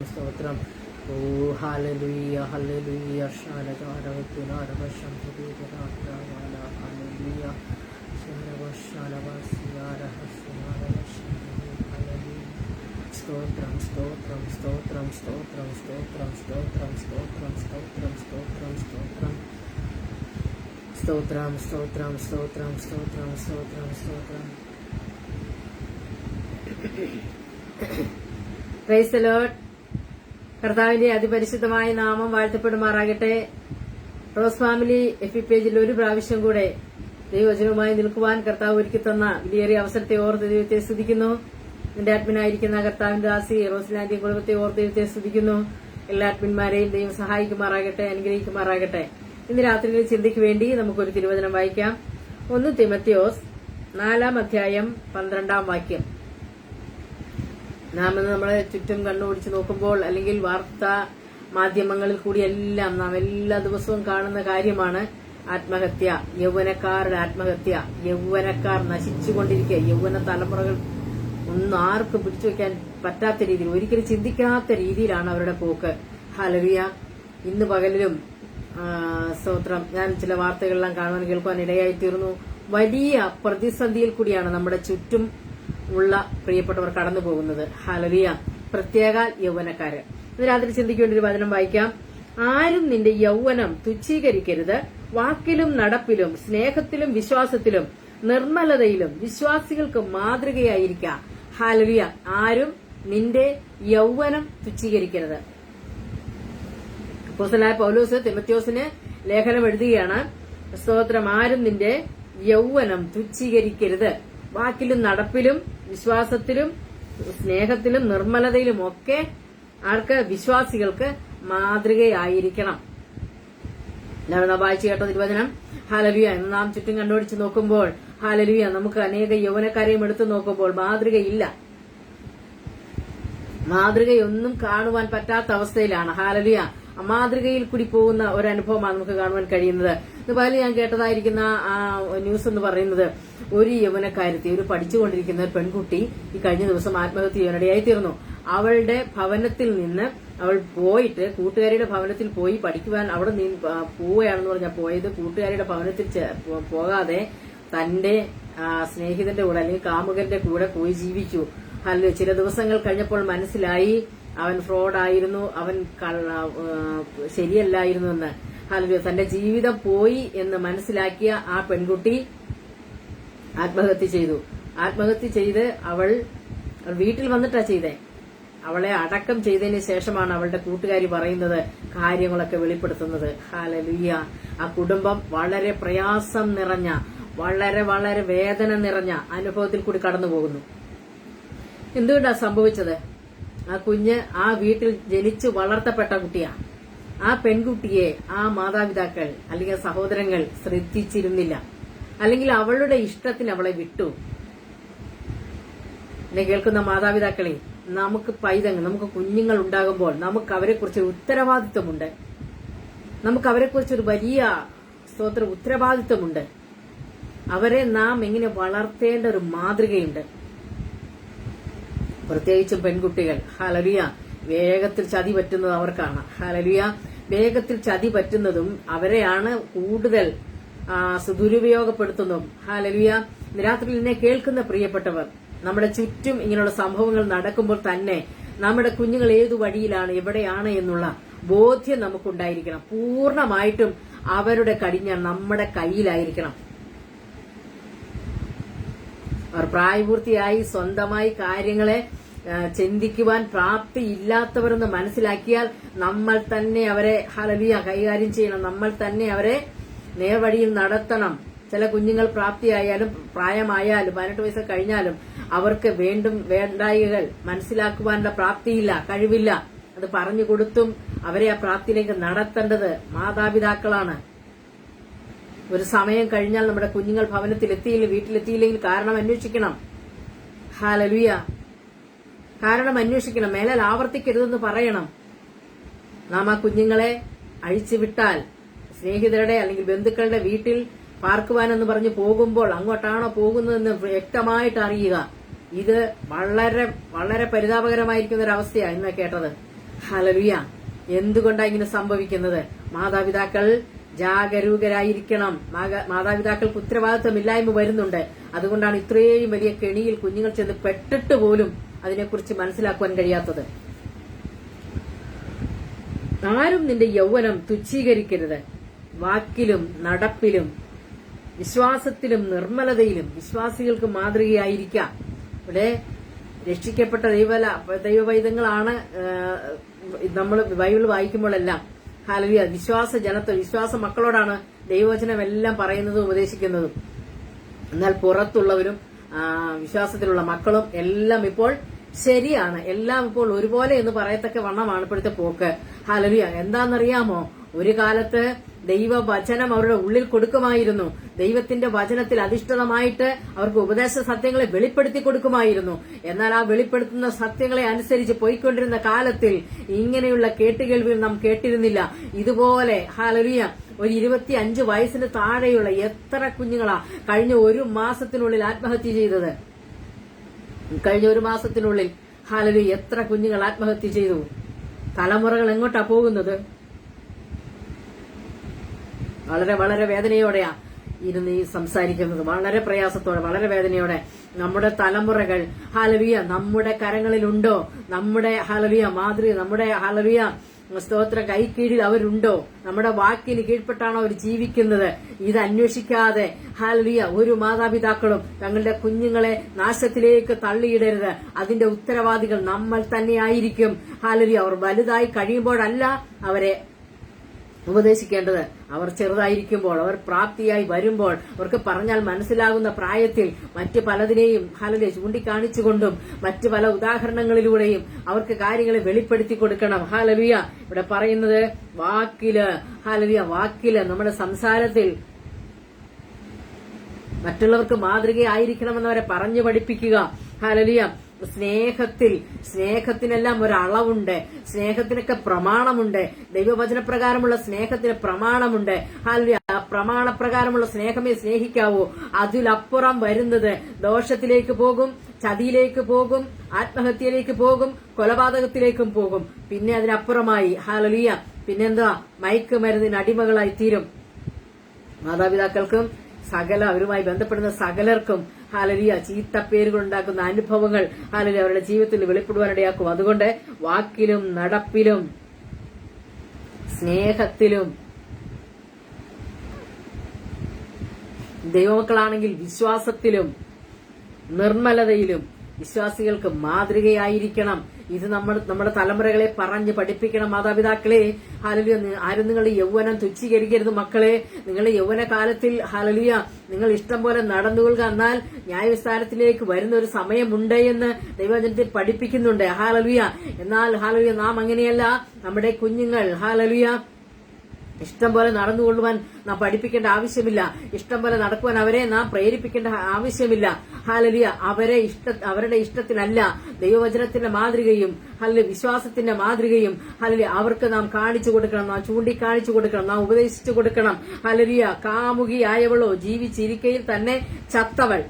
സ്തോത്രം. ഓ hallelujah hallelujah hallelujah സ്തോത്രം സ്തോത്രം സ്തോത്രം സ്തോത്രം സ്തോത്രം സ്തോത്രം സ്തോത്രം സ്തോത്രം സ്തോത്രം സ്തോത്രം സ്തോത്രം സ്തോത്രം സ്തോത്രം സ്തോത്രം സ്തോത്രം സ്തോത്രം. Praise the Lord. കർത്താവിന്റെ അതിപരിശുദ്ധമായ നാമം വാഴ്ത്തപ്പെടുമാറാകട്ടെ. റോസ് ഫാമിലി എഫി പേജിൽ ഒരു പ്രാവശ്യം കൂടെ ദൈവവചനവുമായി നിൽക്കുവാൻ കർത്താവ് ഒരുക്കി തന്ന വിലയേറിയ അവസരത്തെ ഓർത്ത് ദൈവത്തെ സ്തുതിക്കുന്നു. എന്റെ അഡ്മിനായിരിക്കുന്ന കർത്താവിന്റെ ദാസി റോസ്ലാൻഡിയ കുടുംബത്തെ ഓർത്ത് ദൈവത്തെ സ്തുതിക്കുന്നു. എല്ലാ അഡ്മിന്മാരെയും ദൈവം സഹായിക്കുമാറാകട്ടെ, അനുഗ്രഹിക്കുമാറാകട്ടെ. ഇന്ന് രാത്രിയിൽ ചിന്തയ്ക്ക് വേണ്ടി നമുക്കൊരു തിരുവചനം വായിക്കാം. 1 തിമോത്തിയോസ് 4:12 നാം നമ്മളെ ചുറ്റും കണ്ണുപിടിച്ച് നോക്കുമ്പോൾ, അല്ലെങ്കിൽ വാർത്താ മാധ്യമങ്ങളിൽ കൂടിയെല്ലാം നാം എല്ലാ ദിവസവും കാണുന്ന കാര്യമാണ് ആത്മഹത്യ, യൗവനക്കാരുടെ ആത്മഹത്യ. യൗവനക്കാർ നശിച്ചുകൊണ്ടിരിക്കുക. യൗവന തലമുറകൾ ഒന്നും ആർക്കും പിടിച്ചു വെക്കാൻ പറ്റാത്ത രീതിയിൽ, ഒരിക്കലും ചിന്തിക്കാത്ത രീതിയിലാണ് അവരുടെ പോക്ക്. ഹല്ലേലൂയ. ഇന്ന് പകലിലും സ്തോത്രം, ഞാൻ ചില വാർത്തകളെല്ലാം കാണുവാൻ കേൾക്കുവാൻ ഇടയായിത്തീർന്നു. വലിയ പ്രതിസന്ധിയിൽ കൂടിയാണ് നമ്മുടെ ചുറ്റും ഉള്ള പ്രിയപ്പെട്ടവർ കടന്നു പോകുന്നത്. ഹല്ലേലൂയ. പ്രത്യേക യൗവനക്കാര്. ഇന്ന് രാത്രി ചിന്തിക്കേണ്ട ഒരു വചനം വായിക്കാം. ആരും നിന്റെ യൗവനം തുച്ഛീകരിക്കരുത്. വാക്കിലും നടപ്പിലും സ്നേഹത്തിലും വിശ്വാസത്തിലും നിർമ്മലതയിലും വിശ്വാസികൾക്ക് മാതൃകയായിരിക്കാം. ഹല്ലേലൂയ. ആരും നിന്റെ യൗവനം തുച്ഛീകരിക്കരുത്. അപ്പോസ്തലനായ പൗലോസ് തിമോത്തിയോസിന് ലേഖനം എഴുതുകയാണ്. സ്തോത്രം. ആരും നിന്റെ യൗവനം തുച്ഛീകരിക്കരുത്. വാക്കിലും നടപ്പിലും വിശ്വാസത്തിലും സ്നേഹത്തിലും നിർമ്മലതയിലും ഒക്കെ ആർക്ക്? വിശ്വാസികൾക്ക് മാതൃകയായിരിക്കണം. നാം വായിച്ചു കേട്ട തിരുവചനം. ഹല്ലേലൂയ. എന്ന് നാം ചുറ്റും കണ്ടുപിടിച്ച് നോക്കുമ്പോൾ, ഹല്ലേലൂയ, നമുക്ക് അനേക യൗവനക്കാരെയും എടുത്തു നോക്കുമ്പോൾ മാതൃകയില്ല. മാതൃകയൊന്നും കാണുവാൻ പറ്റാത്ത അവസ്ഥയിലാണ്. ഹല്ലേലൂയ. മാതൃകയിൽ കൂടി പോകുന്ന ഒരു അനുഭവമാണ് നമുക്ക് കാണുവാൻ കഴിയുന്നത്. ഇതുപോലെ ഞാൻ കേട്ടതായിരിക്കുന്ന ആ ന്യൂസ് എന്ന് പറയുന്നത്, ഒരു യൗവനക്കാരത്തി, ഒരു പഠിച്ചുകൊണ്ടിരിക്കുന്ന ഒരു പെൺകുട്ടി ഈ കഴിഞ്ഞ ദിവസം ആത്മഹത്യ ചെയ്യാനിടയായി തീർന്നു. അവളുടെ ഭവനത്തിൽ നിന്ന് അവൾ പോയിട്ട് കൂട്ടുകാരിയുടെ ഭവനത്തിൽ പോയി പഠിക്കുവാൻ അവിടെ പോവുകയാണെന്ന് പറഞ്ഞാൽ പോയത് കൂട്ടുകാരിയുടെ ഭവനത്തിൽ പോകാതെ തന്റെ സ്നേഹിതന്റെ കൂടെ അല്ലെങ്കിൽ കാമുകന്റെ കൂടെ പോയി ജീവിച്ചു. അല്ല, ചില ദിവസങ്ങൾ കഴിഞ്ഞപ്പോൾ മനസ്സിലായി അവൻ ഫ്രോഡായിരുന്നു, അവൻ ശരിയല്ലായിരുന്നു എന്ന്. ഹല്ലേലൂയ. തന്റെ ജീവിതം പോയി എന്ന് മനസ്സിലാക്കിയ ആ പെൺകുട്ടി ആത്മഹത്യ ചെയ്തു. ആത്മഹത്യ ചെയ്ത് അവൾ വീട്ടിൽ വന്നിട്ടാ ചെയ്തേ. അവളെ അടക്കം ചെയ്തതിന് ശേഷമാണ് അവളുടെ കൂട്ടുകാരി പറയുന്നത്, കാര്യങ്ങളൊക്കെ വെളിപ്പെടുത്തുന്നത്. ഹല്ലേലൂയ. ആ കുടുംബം വളരെ പ്രയാസം നിറഞ്ഞ, വളരെ വളരെ വേദന നിറഞ്ഞ അനുഭവത്തിൽ കൂടി കടന്നു പോകുന്നു. എന്തുകൊണ്ടാ സംഭവിച്ചത്? ആ കുഞ്ഞ് ആ വീട്ടിൽ ജനിച്ചു വളർത്തപ്പെട്ട കുട്ടിയാണ്. ആ പെൺകുട്ടിയെ ആ മാതാപിതാക്കൾ അല്ലെങ്കിൽ സഹോദരങ്ങൾ ശ്രദ്ധിച്ചിരുന്നില്ല, അല്ലെങ്കിൽ അവളുടെ ഇഷ്ടത്തിന് അവളെ വിട്ടു. എന്നെ കേൾക്കുന്ന മാതാപിതാക്കളെ, നമുക്ക് നമുക്ക് കുഞ്ഞുങ്ങൾ ഉണ്ടാകുമ്പോൾ നമുക്ക് അവരെക്കുറിച്ചൊരു ഉത്തരവാദിത്വമുണ്ട്. നമുക്ക് അവരെക്കുറിച്ചൊരു വലിയ ഉത്തരവാദിത്വമുണ്ട്. അവരെ നാം എങ്ങനെ വളർത്തേണ്ട ഒരു മാതൃകയുണ്ട്. പ്രത്യേകിച്ചും പെൺകുട്ടികൾ. ഹല്ലേലൂയ. വേഗത്തിൽ ചതി പറ്റുന്നത് അവർക്കാണ്. ഹല്ലേലൂയ. വേഗത്തിൽ ചതി പറ്റുന്നതും അവരെയാണ് കൂടുതൽ ദുരുപയോഗപ്പെടുത്തുന്നതും. ഹല്ലേലൂയ. രാത്രി എന്നെ കേൾക്കുന്ന പ്രിയപ്പെട്ടവർ, നമ്മുടെ ചുറ്റും ഇങ്ങനെയുള്ള സംഭവങ്ങൾ നടക്കുമ്പോൾ തന്നെ നമ്മുടെ കുഞ്ഞുങ്ങൾ ഏതു വഴിയിലാണ്, എവിടെയാണ് എന്നുള്ള ബോധ്യം നമുക്കുണ്ടായിരിക്കണം. പൂർണ്ണമായിട്ടും അവരുടെ കടിഞ്ഞാൺ നമ്മുടെ കയ്യിലായിരിക്കണം. അവർ പ്രായപൂർത്തിയായി സ്വന്തമായി കാര്യങ്ങളെ ചിന്തിക്കുവാൻ പ്രാപ്തിയില്ലാത്തവരെന്ന് മനസ്സിലാക്കിയാൽ നമ്മൾ തന്നെ അവരെ ഹല്ലേലൂയ കൈകാര്യം ചെയ്യണം. നമ്മൾ തന്നെ അവരെ നേർവഴിയിൽ നടത്തണം. ചില കുഞ്ഞുങ്ങൾ പ്രാപ്തിയായാലും പ്രായമായാലും 18 വയസ്സ് കഴിഞ്ഞാലും അവർക്ക് വേണ്ടായികൾ മനസ്സിലാക്കുവാനുള്ള പ്രാപ്തിയില്ല, കഴിവില്ല. അത് പറഞ്ഞു കൊടുത്തും അവരെ ആ പ്രാപ്തിയിലേക്ക് നടത്തേണ്ടത് മാതാപിതാക്കളാണ്. ഒരു സമയം കഴിഞ്ഞാൽ നമ്മുടെ കുഞ്ഞുങ്ങൾ ഭവനത്തിലെത്തിയില്ലെങ്കിൽ, വീട്ടിലെത്തിയില്ലെങ്കിൽ കാരണം അന്വേഷിക്കണം. ഹല്ലേലൂയ. കാരണം അന്വേഷിക്കണം. മേലാൽ ആവർത്തിക്കരുതെന്ന് പറയണം. നാം ആ കുഞ്ഞുങ്ങളെ അഴിച്ചുവിട്ടാൽ സ്നേഹിതരുടെ അല്ലെങ്കിൽ ബന്ധുക്കളുടെ വീട്ടിൽ പാർക്കുവാനെന്ന് പറഞ്ഞ് പോകുമ്പോൾ അങ്ങോട്ടാണോ പോകുന്നതെന്ന് വ്യക്തമായിട്ട് അറിയുക. ഇത് വളരെ വളരെ പരിതാപകരമായിരിക്കുന്ന ഒരു അവസ്ഥയാണ് ഇന്ന് കേട്ടത്. ഹല്ലേലൂയ. എന്തുകൊണ്ടാണ് ഇങ്ങനെ സംഭവിക്കുന്നത്? മാതാപിതാക്കൾ ജാഗരൂകരായിരിക്കണം. മാതാപിതാക്കൾക്ക് ഉത്തരവാദിത്വമില്ലായ്മ വരുന്നുണ്ട്. അതുകൊണ്ടാണ് ഇത്രയും വലിയ കെണിയിൽ കുഞ്ഞുങ്ങൾ ചെന്ന് പെട്ടിട്ട് പോലും അതിനെക്കുറിച്ച് മനസ്സിലാക്കുവാൻ കഴിയാത്തത്. ആരും നിന്റെ യൗവനം തുച്ഛീകരിക്കരുത്. വാക്കിലും നടപ്പിലും വിശ്വാസത്തിലും നിർമ്മലതയിലും വിശ്വാസികൾക്ക് മാതൃകയായിരിക്കാം. ഇവിടെ രക്ഷിക്കപ്പെട്ട ദൈവവൈദ്യങ്ങളാണ് നമ്മൾ ബൈബിൾ വായിക്കുമ്പോഴെല്ലാം ഹല്ലേലൂയ വിശ്വാസ ജനത്വം, വിശ്വാസ മക്കളോടാണ് ദൈവവചനം എല്ലാം പറയുന്നതും ഉപദേശിക്കുന്നതും. എന്നാൽ പുറത്തുള്ളവരും വിശ്വാസത്തിലുള്ള മക്കളും എല്ലാം ഇപ്പോൾ ശരിയാണ്, എല്ലാം ഇപ്പോൾ ഒരുപോലെ എന്ന് പറയത്തക്ക വണ്ണമാണ് ഇപ്പോഴത്തെ പോക്ക്. ഹല്ലേലൂയ. എന്താണെന്നറിയാമോ? ഒരു കാലത്ത് ദൈവവചനം അവരുടെ ഉള്ളിൽ കൊടുക്കുമായിരുന്നു. ദൈവത്തിന്റെ വചനത്തിൽ അധിഷ്ഠിതമായിട്ട് അവർക്ക് ഉപദേശ സത്യങ്ങളെ വെളിപ്പെടുത്തി കൊടുക്കുമായിരുന്നു. എന്നാൽ ആ വെളിപ്പെടുത്തുന്ന സത്യങ്ങളെ അനുസരിച്ച് പോയിക്കൊണ്ടിരുന്ന കാലത്തിൽ ഇങ്ങനെയുള്ള കേട്ടുകേൾവികൾ നാം കേട്ടിരുന്നില്ല. ഇതുപോലെ ഹല്ലേലൂയ ഒരു 25 വയസ്സിന് താഴെയുള്ള എത്ര കുഞ്ഞുങ്ങളാ കഴിഞ്ഞ ഒരു മാസത്തിനുള്ളിൽ ആത്മഹത്യ ചെയ്തത്? കഴിഞ്ഞ ഒരു മാസത്തിനുള്ളിൽ ഹല്ലേലൂയ എത്ര കുഞ്ഞുങ്ങൾ ആത്മഹത്യ ചെയ്തു? തലമുറകൾ എങ്ങോട്ടാ പോകുന്നത്? വളരെ വളരെ വേദനയോടെയാ ഇരുന്ന് ഈ സംസാരിക്കുന്നത്. വളരെ പ്രയാസത്തോടെ, വളരെ വേദനയോടെ. നമ്മുടെ തലമുറകൾ ഹല്ലേലൂയ നമ്മുടെ കരങ്ങളിലുണ്ടോ? നമ്മുടെ ഹല്ലേലൂയ മാതൃക, നമ്മുടെ ഹല്ലേലൂയ സ്തോത്ര കൈക്കീഴിൽ അവരുണ്ടോ? നമ്മുടെ വാക്കിന് കീഴ്പ്പെട്ടാണോ അവർ ജീവിക്കുന്നത്? ഇത് അന്വേഷിക്കാതെ ഹല്ലേലൂയ ഒരു മാതാപിതാക്കളും തങ്ങളുടെ കുഞ്ഞുങ്ങളെ നാശത്തിലേക്ക് തള്ളിയിടരുത്. അതിന്റെ ഉത്തരവാദികൾ നമ്മൾ തന്നെയായിരിക്കും. ഹല്ലേലൂയ അവർ വലുതായി കഴിയുമ്പോഴല്ല അവരെ ഉപദേശിക്കേണ്ടത്. അവർ ചെറുതായിരിക്കുമ്പോൾ, അവർ പ്രാപ്തിയായി വരുമ്പോൾ, അവർക്ക് പറഞ്ഞാൽ മനസ്സിലാകുന്ന പ്രായത്തിൽ മറ്റു പലതിനെയും ഹല്ലേലൂയ ചൂണ്ടിക്കാണിച്ചുകൊണ്ടും മറ്റു പല ഉദാഹരണങ്ങളിലൂടെയും അവർക്ക് കാര്യങ്ങളെ വെളിപ്പെടുത്തി കൊടുക്കണം. ഹല്ലേലൂയ ഇവിടെ പറയുന്നത് വാക്കില്, ഹല്ലേലൂയ വാക്കില്, നമ്മുടെ സംസാരത്തിൽ മറ്റുള്ളവർക്ക് മാതൃകയായിരിക്കണമെന്നവരെ പറഞ്ഞു പഠിപ്പിക്കുക. ഹല്ലേലൂയ സ്നേഹത്തിനെല്ലാം ഒരളവുണ്ട്. സ്നേഹത്തിനൊക്കെ പ്രമാണമുണ്ട്. ദൈവവചനപ്രകാരമുള്ള സ്നേഹത്തിന് പ്രമാണമുണ്ട്. ഹല്ലേലൂയ പ്രമാണപ്രകാരമുള്ള സ്നേഹമേ സ്നേഹിക്കാവൂ. അതിലപ്പുറം വരുന്നത് ദോഷത്തിലേക്ക് പോകും, ചതിയിലേക്ക് പോകും, ആത്മഹത്യയിലേക്ക് പോകും, കൊലപാതകത്തിലേക്കും പോകും. പിന്നെ അതിനപ്പുറമായി ഹല്ലേലൂയ പിന്നെന്താ? മയക്കുമരുന്നിന് അടിമകളായി തീരും. മാതാപിതാക്കൾക്കും അവരുമായി ബന്ധപ്പെടുന്ന സകലർക്കും ഹല്ലേലൂയ ചീത്തപ്പേരുകൾ ഉണ്ടാക്കുന്ന അനുഭവങ്ങൾ ഹല്ലേലൂയ അവരുടെ ജീവിതത്തിൽ വെളിപ്പെടുവാനിടയാക്കും. അതുകൊണ്ട് വാക്കിലും നടപ്പിലും സ്നേഹത്തിലും ദൈവമക്കളാണെങ്കിൽ വിശ്വാസത്തിലും നിർമ്മലതയിലും വിശ്വാസികൾക്ക് മാതൃകയായിരിക്കണം. ഇത് നമ്മുടെ തലമുറകളെ പറഞ്ഞ് പഠിപ്പിക്കണം. മാതാപിതാക്കളെ ഹല്ലേലൂയ ആരും നിങ്ങളുടെ യൗവനം തുച്ഛീകരിക്കരുത്. മക്കളെ നിങ്ങളുടെ യൗവന കാലത്തിൽ ഹല്ലേലൂയ നിങ്ങൾ ഇഷ്ടം പോലെ നടന്നുകൊള്ളുക. എന്നാൽ ന്യായവിസ്താരത്തിലേക്ക് വരുന്ന ഒരു സമയമുണ്ട് എന്ന് ദൈവവചനത്തിൽ പഠിപ്പിക്കുന്നുണ്ട്. ഹല്ലേലൂയ. എന്നാൽ ഹല്ലേലൂയ നാം അങ്ങനെയല്ല. നമ്മുടെ കുഞ്ഞുങ്ങൾ ഹല്ലേലൂയ ഇഷ്ടം പോലെ നടന്നുകൊള്ളുവാൻ നാം പഠിപ്പിക്കേണ്ട ആവശ്യമില്ല. ഇഷ്ടം പോലെ നടക്കുവാൻ അവരെ നാം പ്രേരിപ്പിക്കേണ്ട ആവശ്യമില്ല. ഹല്ലേലൂയ അവരുടെ ഇഷ്ടത്തിനല്ല, ദൈവവചനത്തിന്റെ മാതൃകയും ഹല്ലേലൂയ വിശ്വാസത്തിന്റെ മാതൃകയും ഹല്ലേലൂയ അവർക്ക് നാം കാണിച്ചു കൊടുക്കണം, നാം ചൂണ്ടിക്കാണിച്ചു കൊടുക്കണം, നാം ഉപദേശിച്ചു കൊടുക്കണം. ഹല്ലേലൂയ കാമുകിയായവളോ ജീവിച്ചിരിക്കയിൽ തന്നെ ചത്തവൾ.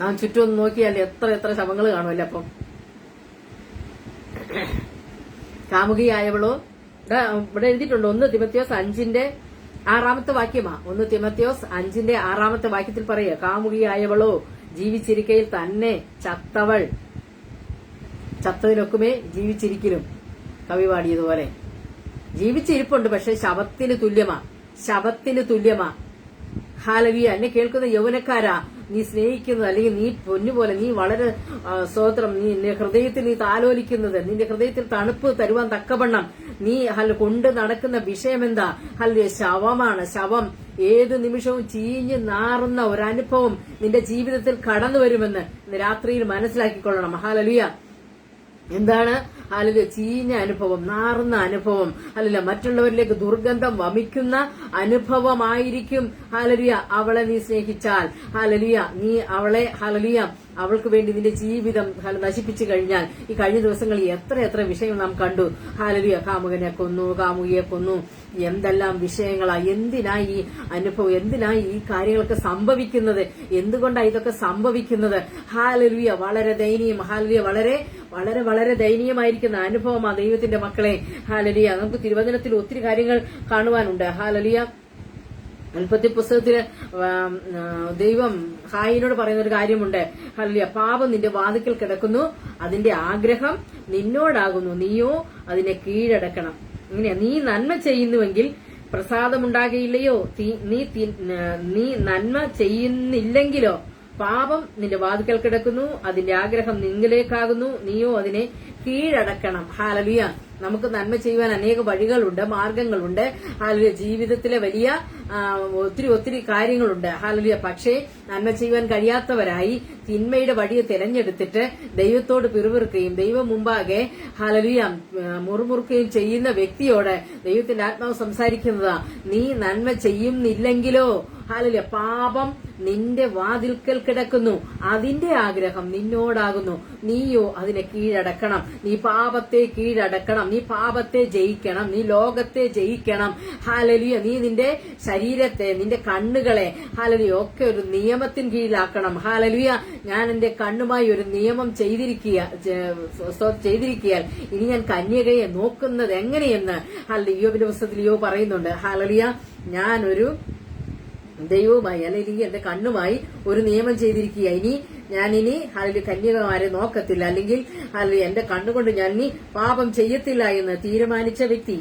നാം ചുറ്റും നോക്കിയാൽ എത്ര ശവങ്ങൾ കാണുമല്ലോ. അപ്പം കാമുകിയായവളോ ഇവിടെ എഴുതിയിട്ടുണ്ട്. 1 തിമോഥെയോസ് 5:6 വാക്യമാ. 1 തിമോഥെയോസ് 5:6 വാക്യത്തിൽ പറയുക, കാമുകിയായവളോ ജീവിച്ചിരിക്കയിൽ തന്നെ ചത്തവൾ. ചത്തതിനൊക്കുമേ ജീവിച്ചിരിക്കലും. കവി പാടിയതുപോലെ ജീവിച്ചിരിപ്പുണ്ട്, പക്ഷെ ശവത്തിന് തുല്യമാ. ഹല്ലേലൂയ. എന്നെ കേൾക്കുന്ന യൗവനക്കാരാ, നീ സ്നേഹിക്കുന്നത് അല്ലെങ്കിൽ നീ പൊന്നുപോലെ നീ വളരെ സ്തോത്രം നിന്റെ ഹൃദയത്തിൽ നീ താലോലിക്കുന്നത്, നിന്റെ ഹൃദയത്തിൽ തണുപ്പ് തരുവാൻ തക്കവണ്ണം നീ കൊണ്ട് നടക്കുന്ന വിഷയം എന്താ? ഹല്ലേലൂയ ശവമാണ്. ശവം ഏത് നിമിഷവും ചീഞ്ഞ് നാറുന്ന ഒരനുഭവം നിന്റെ ജീവിതത്തിൽ കടന്നു വരുമെന്ന് ഇന്ന് രാത്രിയിൽ മനസ്സിലാക്കിക്കൊള്ളണം. ഹല്ലേലൂയ. എന്താണ്? ഹല്ലേലൂയ ചീഞ്ഞ അനുഭവം, നാറുന്ന അനുഭവം, ഹല്ലേലൂയ മറ്റുള്ളവരിലേക്ക് ദുർഗന്ധം വമിക്കുന്ന അനുഭവമായിരിക്കും. ഹല്ലേലൂയ അവളെ നീ സ്നേഹിച്ചാൽ, ഹല്ലേലൂയ നീ അവളെ ഹല്ലേലൂയ അവൾക്ക് വേണ്ടി നിന്റെ ജീവിതം നശിപ്പിച്ചു കഴിഞ്ഞാൽ ഈ കഴിഞ്ഞ ദിവസങ്ങളിൽ എത്ര വിഷയങ്ങൾ നാം കണ്ടു. ഹാലലിയ, കാമുകനെ കൊന്നു, കാമുകിയെ കൊന്നു, എന്തെല്ലാം വിഷയങ്ങളാ. എന്തിനാ ഈ അനുഭവം, എന്തിനാ ഈ കാര്യങ്ങളൊക്കെ സംഭവിക്കുന്നത്, എന്തുകൊണ്ടാണ് ഇതൊക്കെ സംഭവിക്കുന്നത്? ഹാലലിയ, വളരെ ദയനീയം. ഹാലലിയ, വളരെ വളരെ വളരെ ദയനീയമായിരിക്കുന്ന അനുഭവമാണ് ദൈവത്തിന്റെ മക്കളെ. ഹാലലിയ, നമുക്ക് തിരുവചനത്തിൽ ഒത്തിരി കാര്യങ്ങൾ കാണുവാനുണ്ട്. ഹാലലിയ, ഉൽപ്പത്തി പുസ്തകത്തില് ദൈവം ഹായിനോട് പറയുന്ന ഒരു കാര്യമുണ്ട്. ഹല്ലേലൂയ, പാപം നിന്റെ വാതിക്കൽ കിടക്കുന്നു, അതിന്റെ ആഗ്രഹം നിന്നോടാകുന്നു, നീയോ അതിനെ കീഴടക്കണം. ഇങ്ങനെയാ, നീ നന്മ ചെയ്യുന്നുവെങ്കിൽ പ്രസാദമുണ്ടാകയില്ലയോ, നീ നന്മ ചെയ്യുന്നില്ലെങ്കിലോ പാപം നിന്റെ വാതിക്കൽ കിടക്കുന്നു, അതിന്റെ ആഗ്രഹം നിങ്ങളിലേക്കാകുന്നു, നീയോ അതിനെ കീഴടക്കണം. ഹാലലിയ, നമുക്ക് നന്മ ചെയ്യുവാൻ അനേക വഴികളുണ്ട്, മാർഗങ്ങളുണ്ട്. ഹാലലിയ, ജീവിതത്തിലെ വലിയ ഒത്തിരി കാര്യങ്ങളുണ്ട്. ഹാലലിയ, പക്ഷേ നന്മ ചെയ്യുവാൻ കഴിയാത്തവരായി തിന്മയുടെ വഴിയെ തിരഞ്ഞെടുത്തിട്ട് ദൈവത്തോട് പിറുപിറുക്കുകയും ദൈവം മുമ്പാകെ ഹാലലിയ മുറുമുറുക്കുകയും ചെയ്യുന്ന വ്യക്തിയോട് ദൈവത്തിന്റെ ആത്മാവ് സംസാരിക്കുന്നതാ, നീ നന്മ ചെയ്യുന്നില്ലെങ്കിലോ ഹാലലിയ, പാപം നിന്റെ വാതിൽക്കൽ കിടക്കുന്നു, അതിന്റെ ആഗ്രഹം നിന്നോടാകുന്നു, നീയോ അതിനെ കീഴടക്കണം. നീ പാപത്തെ കീഴടക്കണം, നീ പാപത്തെ ജയിക്കണം, നീ ലോകത്തെ ജയിക്കണം. ഹാലലിയ, നീ നിന്റെ ശരീരത്തെ, നിന്റെ കണ്ണുകളെ ഹാലലിയ ഒക്കെ ഒരു നിയമത്തിന് കീഴിലാക്കണം. ഹാലലിയ, ഞാൻ എന്റെ കണ്ണുമായി ഒരു നിയമം ചെയ്തിരിക്കിയാൽ ഇനി ഞാൻ കന്യകയെ നോക്കുന്നത് എങ്ങനെയെന്ന് ഹാലലിയ യോബിന്റെ പുസ്തകത്തിൽ യോബ് പറയുന്നുണ്ട്. ഹാലലിയ, ഞാനൊരു ദൈവവുമായി അല്ലെങ്കിൽ എന്റെ കണ്ണുമായി ഒരു നിയമം ചെയ്തിരിക്കുക, ഞാനിനി അല്ലെങ്കിൽ കന്യകമാരെ നോക്കത്തില്ല, അല്ലെങ്കിൽ അല്ലെങ്കിൽ എന്റെ കണ്ണുകൊണ്ട് ഞാൻ ഇനി പാപം ചെയ്യത്തില്ല എന്ന് തീരുമാനിച്ച വ്യക്തി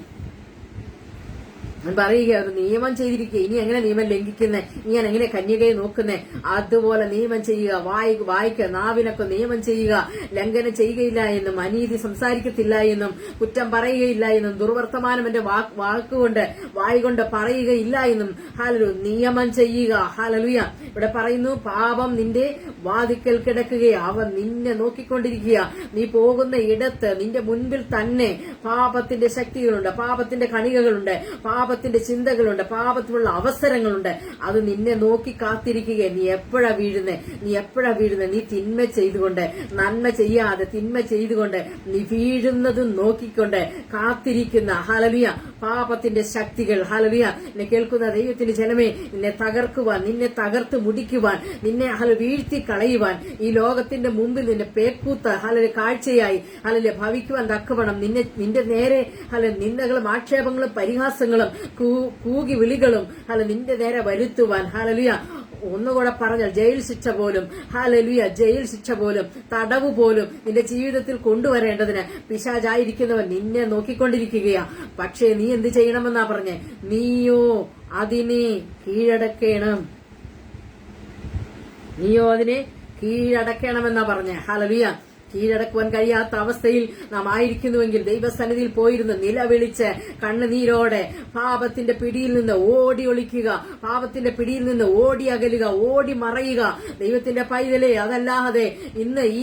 പറയുക, ഒരു നിയമം ചെയ്തിരിക്കുക, ഇനി എങ്ങനെ നിയമം ലംഘിക്കുന്നേ, ഇനി ഞാൻ എങ്ങനെ കന്യകയെ നോക്കുന്നേ, അതുപോലെ നിയമം ചെയ്യുക. വായിക്ക നാവിനൊക്കെ നിയമം ചെയ്യുക, ലംഘനം ചെയ്യുകയില്ല എന്നും, അനീതി സംസാരിക്കത്തില്ല എന്നും, കുറ്റം പറയുകയില്ല എന്നും, ദുർവർത്തമാനം എന്റെ വാക്കുകൊണ്ട് വായികൊണ്ട് പറയുകയില്ല എന്നും ഹാലലു നിയമം ചെയ്യുക. ഹാലലുയ, ഇവിടെ പറയുന്നു, പാപം നിന്റെ വാതിക്കൽ കിടക്കുകയോ, അവൻ നിന്നെ നോക്കിക്കൊണ്ടിരിക്കുക. നീ പോകുന്ന ഇടത്ത് നിന്റെ മുൻപിൽ തന്നെ പാപത്തിന്റെ ശക്തികളുണ്ട്, പാപത്തിന്റെ കണികകളുണ്ട്, പാപത്തിന്റെ ചിന്തകളുണ്ട്, പാപത്തിലുള്ള അവസരങ്ങളുണ്ട്. അത് നിന്നെ നോക്കി കാത്തിരിക്കുക. നീ എപ്പോഴാ വീഴുന്നേ? നീ തിന്മ ചെയ്തുകൊണ്ട്, നന്മ ചെയ്യാതെ തിന്മ ചെയ്തുകൊണ്ട് നീ വീഴുന്നതും നോക്കിക്കൊണ്ട് കാത്തിരിക്കുന്ന ഹാലലിയ പാപത്തിന്റെ ശക്തികൾ. ഹാലലിയ, എന്നെ കേൾക്കുന്ന ദൈവത്തിന്റെ ജനമേ, നിന്നെ തകർക്കുവാൻ, നിന്നെ തകർത്ത് മുടിക്കുവാൻ, നിന്നെ വീഴ്ത്തി കളയുവാൻ, ഈ ലോകത്തിന്റെ മുമ്പിൽ നിന്നെ പേക്കൂത്ത ഹാലലിയ കാഴ്ചയായി ഹാലലിയ ഭവിക്കുവാൻ തക്കവണ്ണം നിന്റെ നേരെ നിന്ദകളും ആക്ഷേപങ്ങളും പരിഹാസങ്ങളും കൂകി വിളികളും നിന്റെ നേരെ വരുത്തുവാൻ ഹാലലിയ, ഒന്നുകൂടെ പറഞ്ഞാൽ ജയിൽ ശിക്ഷ പോലും ഹാലലിയ, ജയിൽ ശിക്ഷ പോലും തടവ് പോലും നിന്റെ ജീവിതത്തിൽ കൊണ്ടുവരേണ്ടതിന് പിശാചായിരിക്കുന്നവൻ നിന്നെ നോക്കിക്കൊണ്ടിരിക്കുകയാ. പക്ഷേ നീ എന്ത് ചെയ്യണമെന്നാ പറഞ്ഞേ? നീയോ അതിനെ കീഴടക്കണമെന്നാ പറഞ്ഞേ. ഹാലലിയ, കീഴടക്കുവാൻ കഴിയാത്ത അവസ്ഥയിൽ നാം ആയിരിക്കുന്നുവെങ്കിൽ ദൈവസന്നിധിയിൽ പോയിരുന്ന് നിലവിളിച്ച് കണ്ണുനീരോടെ പാപത്തിന്റെ പിടിയിൽ നിന്ന് ഓടി ഒളിക്കുക, പാപത്തിന്റെ പിടിയിൽ നിന്ന് ഓടി അകലുക, ഓടി മറയുക. ദൈവത്തിന്റെ പൈതലേ, അതല്ലാതെ ഇന്ന് ഈ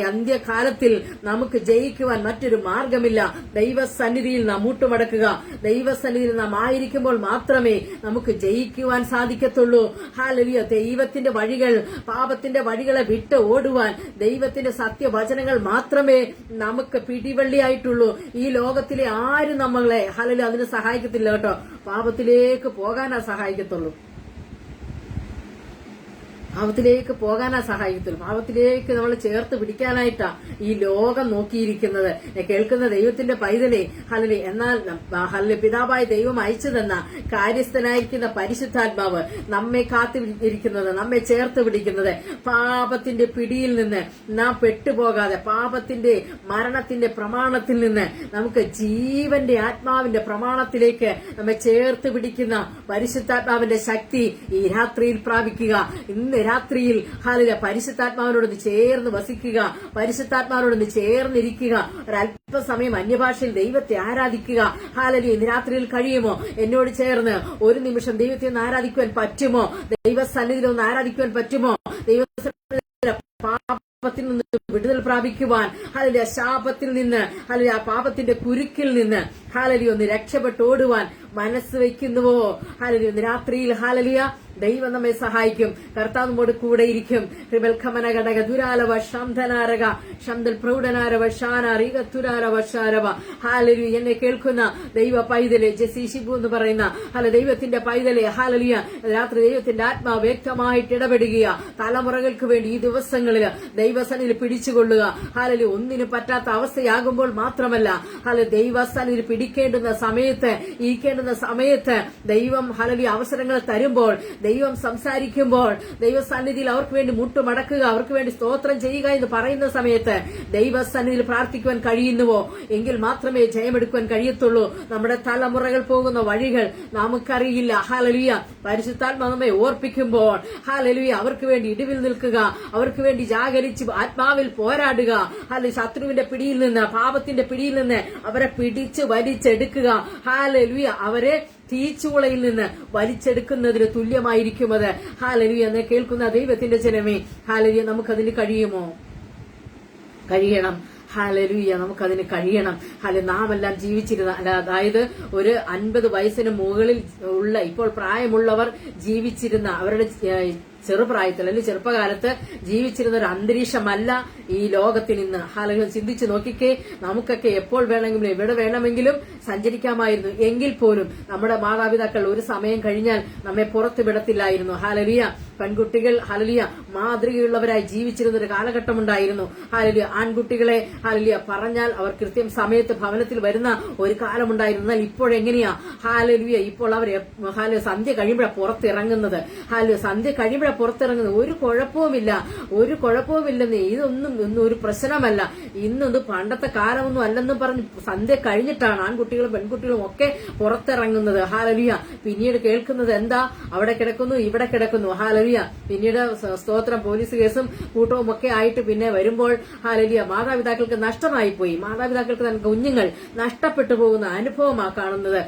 അന്ത്യകാലത്തിൽ നമുക്ക് ജയിക്കുവാൻ മറ്റൊരു മാർഗമില്ല. ദൈവസന്നിധിയിൽ നാം മുട്ടുമടക്കുക. ദൈവസന്നിധിയിൽ നാം ആയിരിക്കുമ്പോൾ മാത്രമേ നമുക്ക് ജയിക്കുവാൻ സാധിക്കത്തുള്ളൂ. ഹാലലിയ, ദൈവത്തിന്റെ വഴികൾ, പാപത്തിന്റെ വഴികളെ വിട്ട് ഓടുവാൻ ദൈവത്തിന്റെ സത്യവചനങ്ങൾ മാത്രമേ നമുക്ക് പിടിവള്ളിയായിട്ടുള്ളൂ. ഈ ലോകത്തിലെ ആരും നമ്മളെ ഹാലലിയ അതിന് സഹായിക്കത്തില്ല കേട്ടോ. പാപത്തിലേക്ക് പോകാനാ സഹായിക്കത്തുള്ളൂ. പാപത്തിലേക്ക് നമ്മൾ ചേർത്ത് പിടിക്കാനായിട്ടാ ഈ ലോകം നോക്കിയിരിക്കുന്നത്. കേൾക്കുന്ന ദൈവത്തിന്റെ പൈതലേ, ഹല്ലേലൂയ, എന്നാൽ ഹല്ലേലൂയ പിതാവായ ദൈവം അയച്ചു തന്ന കാര്യസ്ഥനായിരിക്കുന്ന പരിശുദ്ധാത്മാവ് നമ്മെ കാത്തിരിക്കുന്നത്, നമ്മെ ചേർത്ത് പിടിക്കുന്നത്, പാപത്തിന്റെ പിടിയിൽ നിന്ന് നാം പെട്ടുപോകാതെ, പാപത്തിന്റെ മരണത്തിന്റെ പ്രമാണത്തിൽ നിന്ന് നമുക്ക് ജീവന്റെ ആത്മാവിന്റെ പ്രമാണത്തിലേക്ക് നമ്മെ ചേർത്ത് പിടിക്കുന്ന പരിശുദ്ധാത്മാവിന്റെ ശക്തി ഈ രാത്രിയിൽ പ്രാപിക്കുക. ഇന്ന് രാത്രിയിൽ ഹാലലിയ പരിശുദ്ധാത്മാവിനോടൊന്ന് ചേർന്ന് വസിക്കുക, പരിശുദ്ധാത്മാവിനോടൊന്ന് ചേർന്നിരിക്കുക. ഒരല്പസമയം അന്യഭാഷയിൽ ദൈവത്തെ ആരാധിക്കുക. ഹാലലിയ, ഇന്ന് രാത്രിയിൽ കഴിയുമോ? എന്നോട് ചേർന്ന് ഒരു നിമിഷം ദൈവത്തെ ഒന്ന് ആരാധിക്കുവാൻ പറ്റുമോ? ദൈവസന്നിധിയിൽ ഒന്ന് ആരാധിക്കുവാൻ പറ്റുമോ? പാപത്തിൽ നിന്ന് വിടുതൽ പ്രാപിക്കുവാൻ, ഹാലലിയ ശാപത്തിൽ നിന്ന്, ഹാലലിയ പാപത്തിന്റെ കുരുക്കിൽ നിന്ന് ഹാലലിയ ഒന്ന് രക്ഷപ്പെട്ടോടുവാൻ മനസ്സ് വയ്ക്കുന്നുവോ? ഹാലലിയ, ഇന്ന് രാത്രിയിൽ ഹാലലിയ ദൈവം നമ്മെ സഹായിക്കും. കർത്താവ് നമ്മോട് കൂടെയിരിക്കും. ഘടക ദുരാലവ ശംധനാരക ശംദൽ പ്രൗഢനാരവ ഷാനറികത്തുരാരവ ഷാരവ. ഹാലലൂയ. എന്നെ കേൾക്കുന്ന ദൈവ പൈതലെ, ജെസി ഷിബു എന്ന് പറയുന്ന ദൈവത്തിന്റെ പൈതലെ, ഹാലലൂയ, രാത്രി ദൈവത്തിന്റെ ആത്മാവ് വ്യക്തമായിട്ട് ഇടപെടുക. തലമുറകൾക്ക് വേണ്ടി ഈ ദിവസങ്ങളിൽ ദൈവസന്നിധിയിൽ പിടിച്ചുകൊള്ളുക. ഹാലലൂയ. ഒന്നിനും പറ്റാത്ത അവസ്ഥയാകുമ്പോൾ മാത്രമല്ല, ദൈവസന്നിധിയിൽ പിടിക്കേണ്ടുന്ന സമയത്ത്, ഇരിക്കേണ്ടുന്ന സമയത്ത് ദൈവം ഹാലലൂയ അവസരങ്ങൾ തരുമ്പോൾ, ദൈവം സംസാരിക്കുമ്പോൾ, ദൈവസന്നിധിയിൽ അവർക്ക് വേണ്ടി മുട്ടുമടക്കുക, അവർക്ക് വേണ്ടി സ്തോത്രം ചെയ്യുക എന്ന് പറയുന്ന സമയത്ത് ദൈവസന്നിധിയിൽ പ്രാർത്ഥിക്കുവാൻ കഴിയുന്നുവോ എങ്കിൽ മാത്രമേ ജയമെടുക്കുവാൻ കഴിയത്തുള്ളൂ. നമ്മുടെ തലമുറകൾ പോകുന്ന വഴികൾ നമുക്കറിയില്ല. ഹാലലൂയ. പരിശുദ്ധാത്മാവ് നമ്മെ ഓർപ്പിക്കുമ്പോൾ ഹാലലൂയ അവർക്ക് വേണ്ടി ഇടിവിൽ നിൽക്കുക, അവർക്ക് വേണ്ടി ജാഗരിച്ച് ആത്മാവിൽ പോരാടുക. ശത്രുവിന്റെ പിടിയിൽ നിന്ന്, പാപത്തിന്റെ പിടിയിൽ നിന്ന് അവരെ പിടിച്ച് വലിച്ചെടുക്കുക. ഹാലലൂയ. അവരെ തീച്ചുളയിൽ നിന്ന് വലിച്ചെടുക്കുന്നതിന് തുല്യമായിരിക്കും അത്. ഹാലലൂയ. എന്ന് കേൾക്കുന്ന ദൈവത്തിന്റെ ജനമേ, ഹാലലൂയ, നമുക്കതിന് കഴിയുമോ? കഴിയണം. ഹാലലൂയ. നമുക്കതിന് കഴിയണം. നാം എല്ലാം ജീവിച്ചിരുന്ന, അതായത് ഒരു 50 വയസ്സിന് മുകളിൽ ഉള്ള, ഇപ്പോൾ പ്രായമുള്ളവർ ജീവിച്ചിരുന്ന, അവരുടെ ചെറുപ്രായത്തിൽ അല്ലെങ്കിൽ ചെറുപ്പകാലത്ത് ജീവിച്ചിരുന്ന ഒരു അന്തരീക്ഷമല്ല ഈ ലോകത്തിൽ ഇന്ന്. ഹാലലൂയ. ചിന്തിച്ചു നോക്കിക്കേ, നമുക്കൊക്കെ എപ്പോൾ വേണമെങ്കിലും എവിടെ വേണമെങ്കിലും സഞ്ചരിക്കാമായിരുന്നു. എങ്കിൽ പോലും നമ്മുടെ മാതാപിതാക്കൾ ഒരു സമയം കഴിഞ്ഞാൽ നമ്മെ പുറത്തു വിടത്തില്ലായിരുന്നു. ഹാലലൂയ. പെൺകുട്ടികൾ ഹാലലൂയ മാതൃകയുള്ളവരായി ജീവിച്ചിരുന്ന ഒരു കാലഘട്ടമുണ്ടായിരുന്നു. ഹാലലൂയ. ആൺകുട്ടികളെ ഹാലലൂയ പറഞ്ഞാൽ അവർ കൃത്യം സമയത്ത് ഭവനത്തിൽ വരുന്ന ഒരു കാലമുണ്ടായിരുന്നു. എന്നാൽ ഇപ്പോഴെങ്ങനെയാ? ഹാലലൂയ. ഇപ്പോൾ അവർ സന്ധ്യ കഴിയുമ്പോഴാണ് പുറത്തിറങ്ങുന്നത്. ഹാലലൂയ. സന്ധ്യ കഴിയുമ്പോഴാണ് പുറത്തിറങ്ങുന്നത്. ഒരു കുഴപ്പവുമില്ലെന്ന്, ഇതൊന്നും ഒരു പ്രശ്നമല്ല. ഇന്നത് പണ്ടത്തെ കാലമൊന്നും അല്ലെന്നും പറഞ്ഞ് സന്ധ്യ കഴിഞ്ഞിട്ടാണ് ആൺകുട്ടികളും പെൺകുട്ടികളും ഒക്കെ പുറത്തിറങ്ങുന്നത്. ഹാലലൂയ. പിന്നീട് കേൾക്കുന്നത് എന്താ? അവിടെ കിടക്കുന്നു, ഇവിടെ കിടക്കുന്നു. ഹാലലൂയ. പിന്നീട് സ്തോത്രം പോലീസ് കേസും കൂട്ടവും ഒക്കെ ആയിട്ട് പിന്നെ വരുമ്പോൾ ഹാലലൂയ മാതാപിതാക്കൾക്ക് നഷ്ടമായി പോയി. മാതാപിതാക്കൾക്ക് തന്നെ കുഞ്ഞുങ്ങൾ നഷ്ടപ്പെട്ടു പോകുന്ന അനുഭവമാണ് കാണുന്നത്.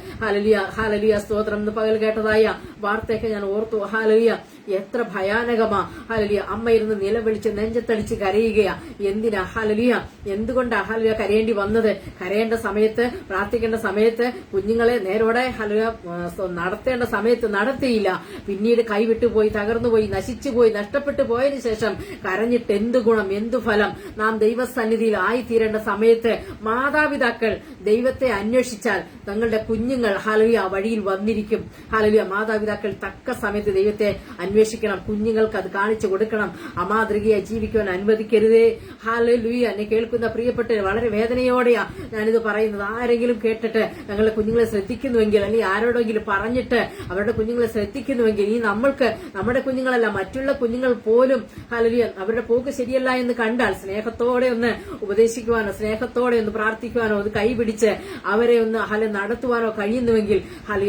ഹാലലൂയ. സ്തോത്രം. ഇന്ന് പകൽ കേട്ടതായ വാർത്തയൊക്കെ ഞാൻ ഓർത്തു. ഹാലലൂയ. എത്ര ഭയാനകമാ. ഹാലലൂയ. അമ്മയിരുന്ന് നിലവിളിച്ച് നെഞ്ചത്തടിച്ച് കരയുകയാ. എന്തിനാ? ഹാലലൂയ. എന്തുകൊണ്ടാ ഹാലലൂയ കരയേണ്ടി വന്നത്? കരയേണ്ട സമയത്ത്, പ്രാർത്ഥിക്കേണ്ട സമയത്ത്, കുഞ്ഞുങ്ങളെ നേരോടെ ഹാലലൂയ നടത്തേണ്ട സമയത്ത് നടത്തിയില്ല. പിന്നീട് കൈവിട്ടുപോയി, തകർന്നുപോയി, നശിച്ചുപോയി, നഷ്ടപ്പെട്ടു പോയതിനു ശേഷം കരഞ്ഞിട്ട് എന്തു ഗുണം, എന്തു ഫലം? നാം ദൈവസന്നിധിയിൽ ആയിത്തീരേണ്ട സമയത്ത് മാതാപിതാക്കൾ ദൈവത്തെ അന്വേഷിച്ചാൽ തങ്ങളുടെ കുഞ്ഞുങ്ങൾ ഹാലലൂയ വഴിയിൽ വന്നിരിക്കും. ഹാലലൂയ. മാതാപിതാക്കൾ തക്ക സമയത്ത് ദൈവത്തെ അന്വേഷിക്കണം. കുഞ്ഞുങ്ങൾക്ക് അത് കാണിച്ചു കൊടുക്കണം. അമാതൃകയായി ജീവിക്കുവാൻ അനുവദിക്കരുതേ. ഹാലലൂയ. എന്നെ കേൾക്കുന്ന പ്രിയപ്പെട്ടവർ, വളരെ വേദനയോടെയാ ഞാനിത് പറയുന്നത്. ആരെങ്കിലും കേട്ടിട്ട് ഞങ്ങളുടെ കുഞ്ഞുങ്ങളെ ശ്രദ്ധിക്കുന്നുവെങ്കിൽ, അല്ലെങ്കിൽ ആരോടെങ്കിലും പറഞ്ഞിട്ട് അവരുടെ കുഞ്ഞുങ്ങളെ ശ്രദ്ധിക്കുന്നുവെങ്കിൽ, ഈ നമ്മുടെ കുഞ്ഞുങ്ങളല്ല മറ്റുള്ള കുഞ്ഞുങ്ങൾ പോലും ഹാലലൂയ അവരുടെ പോക്ക് ശരിയല്ല എന്ന് കണ്ടാൽ സ്നേഹത്തോടെ ഒന്ന് ഉപദേശിക്കുവാനോ, സ്നേഹത്തോടെ ഒന്ന് പ്രാർത്ഥിക്കുവാനോ, അത് കൈപിടിച്ച് അവരെ ഒന്ന് നടത്തുവാനോ കഴിയുന്നുവെങ്കിൽ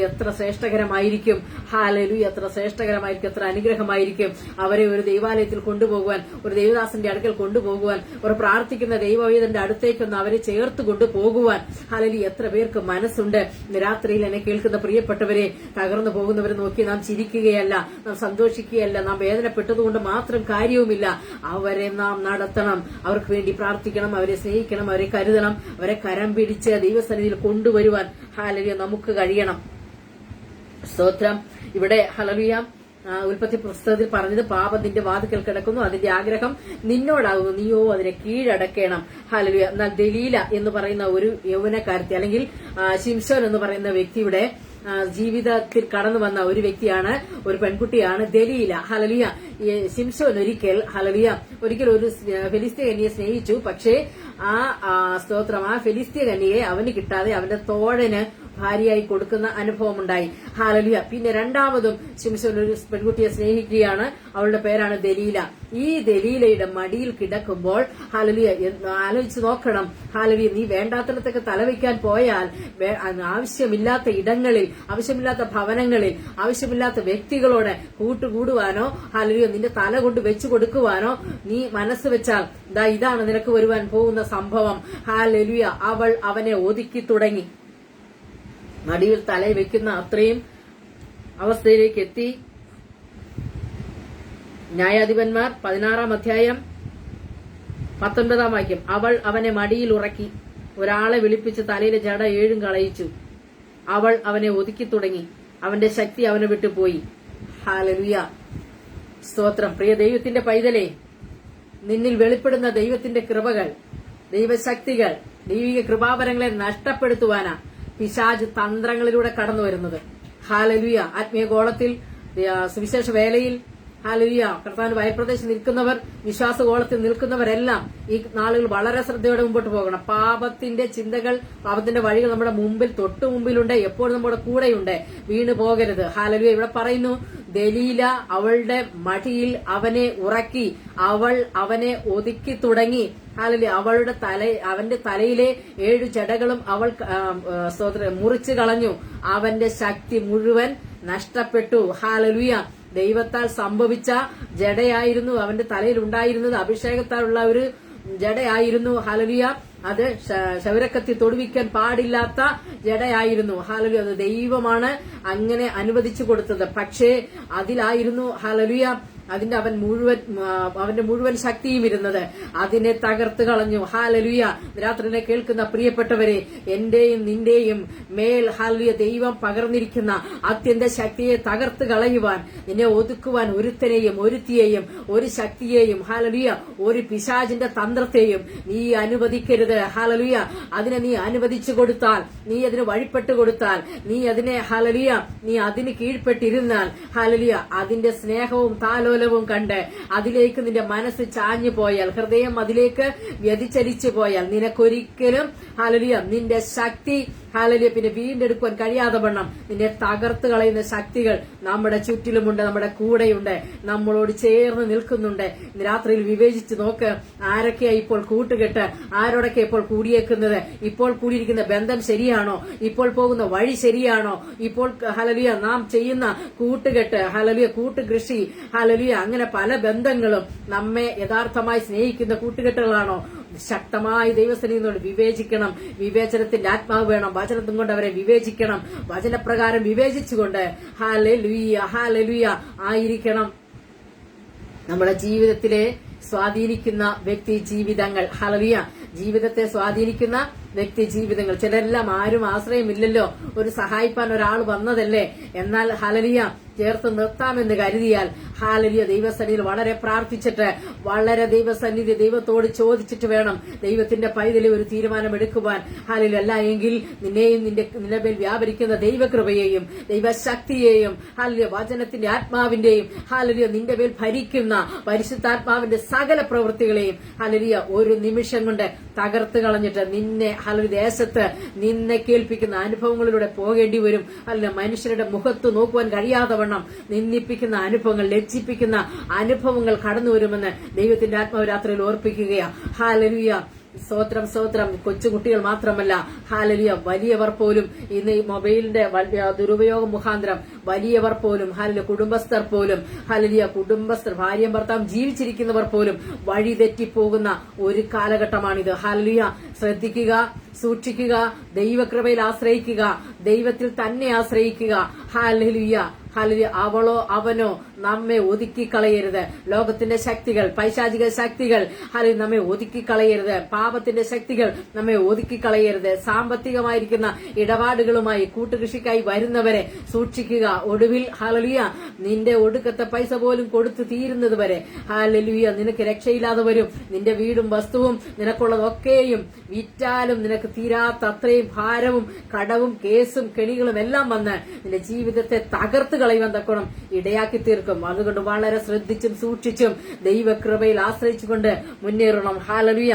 എത്ര ശ്രേഷ്ഠകരമായിരിക്കും. ഹാലലൂയ. എത്ര ശ്രേഷ്ഠകരമായിരിക്കും, എത്ര അനുഗ്രഹമായിരിക്കും. അവരെ ഒരു ദൈവാലയത്തിൽ കൊണ്ടുപോകുവാൻ, ഒരു ദൈവദാസന്റെ അടുക്കൽ കൊണ്ടുപോകുവാൻ, ഒരു പ്രാർത്ഥിക്കുന്ന ദൈവവേദന്റെ അടുത്തേക്കൊന്ന് അവരെ ചേർത്ത് കൊണ്ടുപോകുവാൻ ഹാലലൂയ എത്ര പേർക്ക് മനസ്സുണ്ട്. ഇന്ന് രാത്രിയിൽ എന്നെ കേൾക്കുന്ന പ്രിയപ്പെട്ടവരെ, തകർന്നു പോകുന്നവരെ നോക്കി നാം ചിരിക്കുകയല്ല, നാം സന്തോഷിക്കുകയല്ല, നാം വേദനപ്പെട്ടതുകൊണ്ട് മാത്രം കാര്യവുമില്ല. അവരെ നാം നടത്തണം, അവർക്ക് വേണ്ടി പ്രാർത്ഥിക്കണം, അവരെ സ്നേഹിക്കണം, അവരെ കരുതണം, അവരെ കരം പിടിച്ച് ദൈവസന്നിധിയിൽ കൊണ്ടുവരുവാൻ ഹാലലൂയ നമുക്ക് കഴിയണം. സ്തോത്രം. ഇവിടെ ഹാലലൂയ ഉൽപ്പത്തി പുസ്തകത്തിൽ പറഞ്ഞത്, പാപം നിന്റെ വാതിക്കൽ കിടക്കുന്നു, അതിന്റെ ആഗ്രഹം നിന്നോടാകുന്നു, നീയോ അതിനെ കീഴടക്കണം. ഹാലലൂയ. എന്നാൽ ദലീല എന്ന് പറയുന്ന ഒരു യൗവനക്കാരത്തി, അല്ലെങ്കിൽ ശിംശോൻ എന്ന് പറയുന്ന വ്യക്തിയുടെ ജീവിതത്തിൽ കടന്നു വന്ന ഒരു വ്യക്തിയാണ്, ഒരു പെൺകുട്ടിയാണ് ദലീല. ഹലലിയ. ശിംശോൻ ഒരിക്കൽ ഒരു ഫെലിസ്ത്യ കന്യയെ സ്നേഹിച്ചു. പക്ഷേ ആ ഫെലിസ്ത്യ കന്യയെ അവന് കിട്ടാതെ അവന്റെ തോഴന് ഭാര്യയായി കൊടുക്കുന്ന അനുഭവം ഉണ്ടായി. ഹാലലിയ. പിന്നെ രണ്ടാമതും ശിംശോൻ ഒരു പെൺകുട്ടിയെ സ്നേഹിക്കുകയാണ്. അവളുടെ പേരാണ് ദലീല. ഈ ദലീലയുടെ മടിയിൽ കിടക്കുമ്പോൾ ഹാലലിയ ആലോചിച്ച് നോക്കണം. ഹാലലിയ, നീ വേണ്ടാത്തടത്തൊക്കെ തലവയ്ക്കാൻ പോയാൽ, ആവശ്യമില്ലാത്ത ഇടങ്ങളിൽ, ആവശ്യമില്ലാത്ത ഭവനങ്ങളിൽ, ആവശ്യമില്ലാത്ത വ്യക്തികളോട് കൂട്ടുകൂടുവാനോ ഹാലലിയ നിന്റെ തല കൊണ്ട് വെച്ചു കൊടുക്കുവാനോ നീ മനസ്സ് വെച്ചാൽ ഇതാണ് നിനക്ക് വരുവാൻ പോകുന്ന സംഭവം. ഹാലലിയ. അവൾ അവനെ ഒതുക്കി തുടങ്ങി. മടിയിൽ തല വെക്കുന്ന അത്രയും അവസ്ഥയിലേക്ക് എത്തി. ന്യായാധിപന്മാർ 16-ാം അധ്യായം 19-ാം വാക്യം. അവൾ അവനെ മടിയിൽ ഉറക്കി, ഒരാളെ വിളിപ്പിച്ച് തലയിലെ ജട 7 കളയിച്ചു. അവൾ അവനെ ഒതുക്കി തുടങ്ങി, അവന്റെ ശക്തി അവനെ വിട്ടുപോയി. ഹല്ലേലൂയ. സ്തോത്രം. പ്രിയ ദൈവത്തിന്റെ പൈതലേ, നിന്നിൽ വെളിപ്പെടുന്ന ദൈവത്തിന്റെ കൃപകൾ, ദൈവശക്തികൾ, ദൈവിക കൃപാവരങ്ങളെ നഷ്ടപ്പെടുത്തുവാനാ പിശാച് തന്ത്രങ്ങളിലൂടെ കടന്നു വരുന്നത്. ഹല്ലേലൂയ. ആത്മീയ ഗോളത്തിൽ, സുവിശേഷ വേലയിൽ, ഹല്ലേലൂയ, കർത്താവിന്റെ വയൽപ്രദേശം നിൽക്കുന്നവർ, വിശ്വാസഗോളത്തിൽ നിൽക്കുന്നവരെല്ലാം ഈ നാളുകൾ വളരെ ശ്രദ്ധയോടെ മുമ്പോട്ട് പോകണം. പാപത്തിന്റെ ചിന്തകൾ, പാപത്തിന്റെ വഴികൾ നമ്മുടെ മുമ്പിൽ, തൊട്ടു മുമ്പിലുണ്ട്, എപ്പോഴും നമ്മുടെ കൂടെയുണ്ട്. വീണു പോകരുത്. ഹല്ലേലൂയ. ഇവിടെ പറയുന്നു, ദലീല അവളുടെ മടിയിൽ അവനെ ഉറക്കി, അവൾ അവനെ ഒതുക്കി തുടങ്ങി. ഹല്ലേലൂയ. അവന്റെ തലയിലെ 7 ജടകളും അവൾ മുറിച്ചു കളഞ്ഞു. അവന്റെ ശക്തി മുഴുവൻ നഷ്ടപ്പെട്ടു. ഹല്ലേലൂയ. ദൈവത്താൽ സംഭവിച്ച ജടയായിരുന്നു അവന്റെ തലയിൽ ഉണ്ടായിരുന്നത്. അഭിഷേകത്താലുള്ള ഒരു ജടയായിരുന്നു. ഹല്ലേലൂയ. അത് ശൗരക്കത്തി തൊടുവിക്കാൻ പാടില്ലാത്ത ജടയായിരുന്നു. ഹല്ലേലൂയ. അത് ദൈവമാണ് അങ്ങനെ അനുവദിച്ചു കൊടുത്തത്. പക്ഷേ അതിലായിരുന്നു ഹല്ലേലൂയ അവന്റെ മുഴുവൻ ശക്തിയും ഇരുന്നത്. അതിനെ തകർത്ത് കളഞ്ഞു. ഹല്ലേലൂയ. രാത്രിനെ കേൾക്കുന്ന പ്രിയപ്പെട്ടവരെ, എന്റെയും നിന്റെയും മേൽ ഹല്ലേലൂയ ദൈവം പകർന്നിരിക്കുന്ന അത്യന്ത ശക്തിയെ തകർത്ത് കളയുവാൻ, നിന്നെ ഒതുക്കുവാൻ ഒരുത്തനെയും ഒരുത്തിയെയും ഒരു ശക്തിയെയും ഹല്ലേലൂയ ഒരു പിശാചിന്റെ തന്ത്രത്തെയും നീ അനുവദിക്കരുത്. ഹല്ലേലൂയ. അതിനെ നീ അനുവദിച്ചു കൊടുത്താൽ, നീ അതിന് വഴിപ്പെട്ടു കൊടുത്താൽ, നീ അതിനെ ഹല്ലേലൂയ നീ അതിന് കീഴ്പ്പെട്ടിരുന്നാൽ, ഹല്ലേലൂയ അതിന്റെ സ്നേഹവും താലോലവും കണ്ട് അതിലേക്ക് നിന്റെ മനസ്സ് ചാഞ്ഞു പോയാൽ, ഹൃദയം അതിലേക്ക് വ്യതിചലിച്ചു പോയാൽ, നിനക്കൊരിക്കലും ഹല്ലേലൂയ നിന്റെ ശക്തി ഹല്ലേലൂയ പിന്നെ വീണ്ടെടുക്കുവാൻ കഴിയാതെ വണ്ണം നിന്നെ തകർത്ത് കളയുന്ന ശക്തികൾ നമ്മുടെ ചുറ്റിലുമുണ്ട്, നമ്മുടെ കൂടെയുണ്ട്, നമ്മളോട് ചേർന്ന് നിൽക്കുന്നുണ്ട്. ഇന്ന് രാത്രിയിൽ വിവേചിച്ച് നോക്ക്, ആരൊക്കെയാ ഇപ്പോൾ കൂട്ടുകെട്ട്, ആരോടൊക്കെ ഇപ്പോൾ കൂടിയേക്കുന്നത്, ഇപ്പോൾ കൂടിയിരിക്കുന്ന ബന്ധം ശരിയാണോ, ഇപ്പോൾ പോകുന്ന വഴി ശരിയാണോ, ഇപ്പോൾ ഹല്ലേലൂയ നാം ചെയ്യുന്ന കൂട്ടുകെട്ട്, ഹല്ലേലൂയ കൂട്ടുകൃഷി, ഹല്ലേലൂയ അങ്ങനെ പല ബന്ധങ്ങളും നമ്മെ യഥാർത്ഥമായി സ്നേഹിക്കുന്ന കൂട്ടുകെട്ടുകളാണോ? ശക്തമായി ദൈവസന്നിധിയോട് വിവേചിക്കണം. വിവേചനത്തിന്റെ ആത്മാവ് വേണം. വചനത്തും കൊണ്ട് അവരെ വിവേചിക്കണം. വചനപ്രകാരം വിവേചിച്ചുകൊണ്ട് ഹല്ലേലൂയ ഹല്ലേലൂയ ആയിരിക്കണം. നമ്മുടെ ജീവിതത്തിലെ സ്വാധീനിക്കുന്ന വ്യക്തി ജീവിതങ്ങൾ, ഹല്ലേലൂയ ജീവിതത്തെ സ്വാധീനിക്കുന്ന വ്യക്തി ജീവിതങ്ങൾ. ചിലരെല്ലാം ആരും ആശ്രയമില്ലല്ലോ, ഒരു സഹായിപ്പാൻ ഒരാൾ വന്നതല്ലേ, എന്നാൽ ഹല്ലേലൂയ ചേർത്ത് നിർത്താമെന്ന് കരുതിയാൽ ഹല്ലേലൂയ ദൈവസന്നിധിയിൽ വളരെ പ്രാർത്ഥിച്ചിട്ട്, വളരെ ദൈവസന്നിധി ദൈവത്തോട് ചോദിച്ചിട്ട് വേണം ദൈവത്തിന്റെ പൈതലെ ഒരു തീരുമാനം എടുക്കുവാൻ. ഹല്ലേലൂയ. അല്ല എങ്കിൽ നിന്നെയും നിന്റെ മേൽ വ്യാപരിക്കുന്ന ദൈവകൃപയെയും ദൈവശക്തിയെയും ഹല്ലേലൂയ വചനത്തിന്റെ ആത്മാവിന്റെയും ഹല്ലേലൂയ നിന്റെ മേൽ ഭരിക്കുന്ന പരിശുദ്ധാത്മാവിന്റെ സകല പ്രവൃത്തികളെയും ഹല്ലേലൂയ ഒരു നിമിഷം കൊണ്ട് തകർത്ത് കളഞ്ഞിട്ട് നിന്നെ ഹല്ലേലൂയ ദേശത്ത് നിന്നെ കേൾപ്പിക്കുന്ന അനുഭവങ്ങളിലൂടെ പോകേണ്ടി വരും. ഹല്ലേലൂയ മനുഷ്യരുടെ മുഖത്ത് നോക്കുവാൻ കഴിയാതെ വണ്ണം നിന്ദിപ്പിക്കുന്ന അനുഭവങ്ങൾ, ലജ്ജിപ്പിക്കുന്ന അനുഭവങ്ങൾ കടന്നു വരുമെന്ന് ദൈവത്തിന്റെ ആത്മാവ് രാത്രിയിൽ ഓർപ്പിക്കുകയാ. ഹല്ലേലൂയ. സ്തോത്രം സ്തോത്രം. കൊച്ചുകുട്ടികൾ മാത്രമല്ല ഹല്ലേലൂയ വലിയവർ പോലും ഇന്ന് ഈ മൊബൈലിന്റെ ദുരുപയോഗം മുഖാന്തരം വലിയവർ പോലും ഹല്ലേലൂയ കുടുംബസ്ഥർ പോലും ഹല്ലേലൂയ കുടുംബസ്ഥർ ഭാര്യയും ഭർത്താവും ജീവിച്ചിരിക്കുന്നവർ പോലും വഴിതെറ്റിപ്പോകുന്ന ഒരു കാലഘട്ടമാണിത്. ഹല്ലേലൂയ. ശ്രദ്ധിക്കുക, സൂക്ഷിക്കുക, ദൈവകൃപയിൽ ആശ്രയിക്കുക, ദൈവത്തിൽ തന്നെ ആശ്രയിക്കുക. Hallelujah hallelujah. അവളോ അവനോ നമ്മെ ഒതുക്കിക്കളയരുത്. ലോകത്തിന്റെ ശക്തികൾ, പൈശാചിക ശക്തികൾ ഹല്ലേലൂയ നമ്മെ ഒതുക്കിക്കളയരുത്. പാപത്തിന്റെ ശക്തികൾ നമ്മെ ഒതുക്കിക്കളയരുത്. സാമ്പത്തികമായിരിക്കുന്ന ഇടപാടുകളുമായി കൂട്ടുകൃഷിക്കായി വരുന്നവരെ സൂക്ഷിക്കുക. ഒടുവിൽ ഹല്ലേലൂയ നിന്റെ ഒടുക്കത്തെ പൈസ പോലും കൊടുത്തു തീരുന്നത് വരെ ഹല്ലേലൂയ നിനക്ക് രക്ഷയില്ലാതെ വരും. നിന്റെ വീടും വസ്തുവും നിനക്കുള്ളതൊക്കെയും വിറ്റാലും നിനക്ക് തീരാത്ത അത്രയും ഭാരവും കടവും കേസും കെണികളും എല്ലാം വന്ന് നിന്റെ ജീവിതത്തെ തകർത്ത് കളയുവാൻ തക്കോണം ഇടയാക്കി തീർക്കും. അതുകൊണ്ട് വളരെ ശ്രദ്ധിച്ചും സൂക്ഷിച്ചും ദൈവകൃപയിൽ ആശ്രയിച്ചുകൊണ്ട് മുന്നേറണം. ഹല്ലേലൂയ.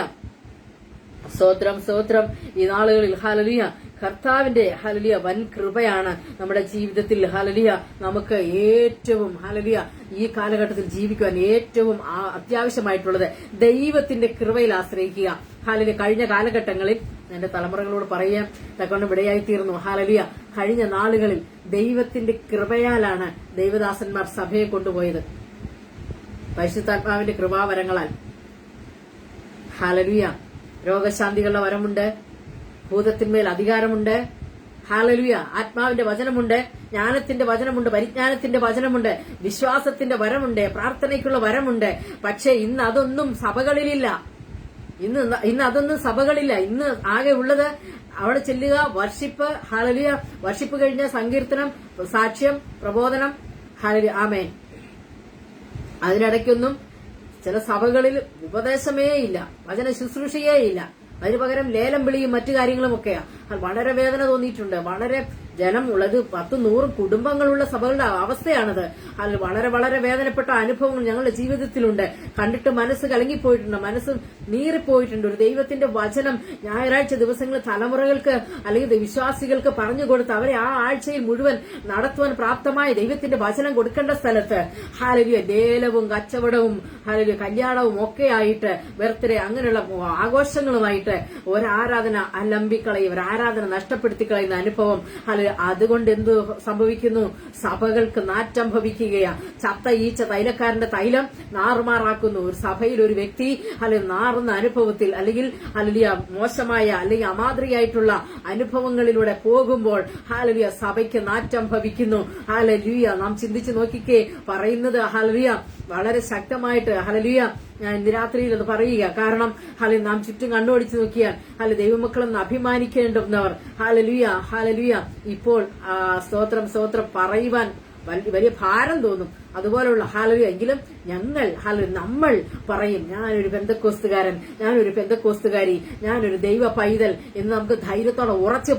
സ്തോത്രം സ്തോത്രം. ഈ നാളുകളിൽ ഹല്ലേലൂയ കർത്താവിന്റെ ഹല്ലേലൂയ വൻ കൃപയാണ് നമ്മുടെ ജീവിതത്തിൽ ഹല്ലേലൂയ നമുക്ക് ഏറ്റവും ഹല്ലേലൂയ ഈ കാലഘട്ടത്തിൽ ജീവിക്കുവാൻ ഏറ്റവും അത്യാവശ്യമായിട്ടുള്ളത് ദൈവത്തിന്റെ കൃപയിൽ ആശ്രയിക്കുക. ഹല്ലേലൂയ. കഴിഞ്ഞ കാലഘട്ടങ്ങളിൽ എന്റെ തലമുറകളോട് പറയാൻ തക്കൊണ്ട് ഇടയായിത്തീർന്നു. ഹല്ലേലൂയ കഴിഞ്ഞ നാളുകളിൽ ദൈവത്തിന്റെ കൃപയാലാണ് ദൈവദാസന്മാർ സഭയെ കൊണ്ടുപോയത്. പരിശുദ്ധാത്മാവിന്റെ കൃപാവരങ്ങളാൽ. ഹല്ലേലൂയ. രോഗശാന്തികളുടെ വരമുണ്ട്, ഭൂതത്തിന്മേൽ അധികാരമുണ്ട്. ഹല്ലേലൂയ. ആത്മാവിന്റെ വചനമുണ്ട്, ജ്ഞാനത്തിന്റെ വചനമുണ്ട്, പരിജ്ഞാനത്തിന്റെ വചനമുണ്ട്, വിശ്വാസത്തിന്റെ വരമുണ്ട്, പ്രാർത്ഥനയ്ക്കുള്ള വരമുണ്ട്. പക്ഷെ ഇന്ന് അതൊന്നും സഭകളിലില്ല. ഇന്ന് അതൊന്നും സഭകളില്ല. ഇന്ന് ആകെ ഉള്ളത് അവിടെ ചെല്ലുക, വർഷിപ്പ്, ഹല്ലേലൂയ, വർഷിപ്പ് കഴിഞ്ഞ സങ്കീർത്തനം, സാക്ഷ്യം, പ്രബോധനം, ഹല്ലേലൂയ, ആമേൻ. അതിനിടയ്ക്കൊന്നും ചില സഭകളിൽ ഉപദേശമേ ഇല്ല, വചന ശുശ്രൂഷയേ ഇല്ല. അതിന് പകരം ലേലം വിളിയും മറ്റു കാര്യങ്ങളുമൊക്കെയാ. അത് വളരെ വേദന തോന്നിയിട്ടുണ്ട്. വളരെ ജനമുള്ളത് 100-100 കുടുംബങ്ങളുള്ള സഭകളുടെ അവസ്ഥയാണത്. അതിൽ വളരെ വളരെ വേദനപ്പെട്ട അനുഭവങ്ങൾ ഞങ്ങളുടെ ജീവിതത്തിലുണ്ട്. കണ്ടിട്ട് മനസ്സ് കലങ്ങിപ്പോയിട്ടുണ്ട്, മനസ്സ് നീറിപ്പോയിട്ടുണ്ട്. ഒരു ദൈവത്തിന്റെ വചനം ഞായറാഴ്ച ദിവസങ്ങളിൽ തലമുറകൾക്ക് അല്ലെങ്കിൽ വിശ്വാസികൾക്ക് പറഞ്ഞുകൊടുത്ത് അവരെ ആ ആഴ്ചയിൽ മുഴുവൻ നടത്തുവാൻ പ്രാപ്തമായ ദൈവത്തിന്റെ വചനം കൊടുക്കേണ്ട സ്ഥലത്ത് ഹല്ലേലൂയ ലേലവും കച്ചവടവും ഹല്ലേലൂയ കല്യാണവും ഒക്കെ ആയിട്ട് ബർത്ത്ഡേ അങ്ങനെയുള്ള ആഘോഷങ്ങളുമായിട്ട് ഒരാരാധന അലമ്പിക്കളയും, ഒരാരാധന നഷ്ടപ്പെടുത്തി കളയുന്ന അനുഭവം. അതുകൊണ്ട് എന്ത് സംഭവിക്കുന്നു? സഭകൾക്ക് നാറ്റം ഭവിക്കുകയാ. ചത്ത ഈച്ച തൈലക്കാരന്റെ തൈലം നാറുമാറാക്കുന്നു. ഒരു സഭയിൽ ഒരു വ്യക്തി അല്ലെങ്കിൽ നാറുന്ന അനുഭവത്തിൽ അല്ലെങ്കിൽ ഹല്ലേലൂയ മോശമായ അല്ലെങ്കിൽ അമാതൃകയായിട്ടുള്ള അനുഭവങ്ങളിലൂടെ പോകുമ്പോൾ ഹല്ലേലൂയ സഭയ്ക്ക് നാറ്റം ഭവിക്കുന്നു. ഹല്ലേലൂയ നാം ചിന്തിച്ചു നോക്കിക്കേ, പറയുന്നത് ഹല്ലേലൂയ വളരെ ശക്തമായിട്ട് ഹല്ലേലൂയ ഞാൻ ഇന്ന് രാത്രിയിൽ അത് പറയുക. കാരണം ഹല്ലേലൂയ നാം ചുറ്റും കണ്ണോടിച്ചു നോക്കിയാൽ ഹല്ലേലൂയ ദൈവമക്കളെന്ന് അഭിമാനിക്കേണ്ടുന്നവർ ഹല്ലേലൂയ ഹല്ലേലൂയ ഇപ്പോൾ സ്തോത്രം സ്തോത്രം പറയുവാൻ വലിയ ഭാരം തോന്നും. അതുപോലുള്ള ഹല്ലേലൂയ എങ്കിലും നമ്മൾ പറയും, ഞാനൊരു പെന്തക്കോസ്തുകാരൻ, ഞാനൊരു പെന്തക്കോസ്തുകാരി, ഞാനൊരു ദൈവ പൈതൽ എന്ന് നമുക്ക് ധൈര്യത്തോടെ ഉറച്ചു